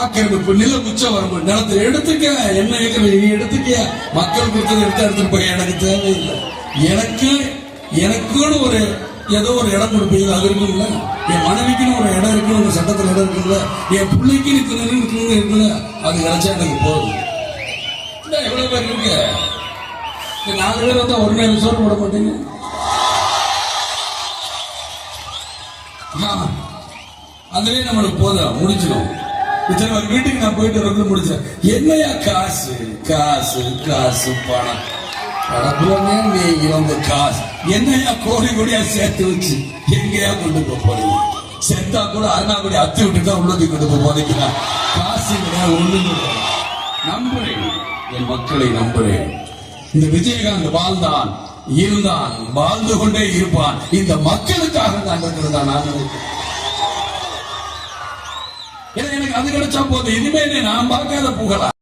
ஆக்கிரமிப்பு, நில உச்ச வரம்பு, நிலத்தை எடுத்துக்க, என்ன எடுத்துக்க, மக்கள் கொடுத்தது எடுத்துட்டு போய் எனக்கு தேவையில்லை. எனக்குன்னு ஒரு ஏதோ ஒரு இடம் கொடுப்பீங்க, அது இருக்குல்ல. என் மனைவிக்குன்னு ஒரு இடம் இருக்குன்னு சட்டத்தில் இடம் இருக்குல்ல, என் பிள்ளைக்கு இருக்குல்ல, அது கிடைச்சா எனக்கு போதும். எவ்வளவு பேர் இருக்கு? 4 பேர் வந்தா ஒரு நேரம் சோறு போட மாட்டீங்க. அதுவே நம்மளுக்கு போதும், முடிச்சிடும். இத்தனை வீட்டுக்கு நான் போயிட்டு வந்து முடிச்சேன். என்னையா காசு காசு காசு பணம் நீங்க வந்து காசு என்னையா கோடி கோடியா சேர்த்து வச்சு எங்கேயா கொண்டு போறீங்க? செத்தா கூட அண்ணா கூட அத்தி விட்டு தான் உள்ளதை கொண்டு போறீங்களா? காசு ஒண்ணு நம்புறேன், என் மக்களை நம்புறேன். இந்த விஜயகாந்த் வாழ்ந்தான், இருந்தான், வாழ்ந்து கொண்டே இருப்பான். இந்த மக்களுக்காக தான் இருக்கிறதா நான் நினைக்கிறேன். எனக்கு அது கிடைச்சா போதும். இனிமே நான் பார்க்காத புகழா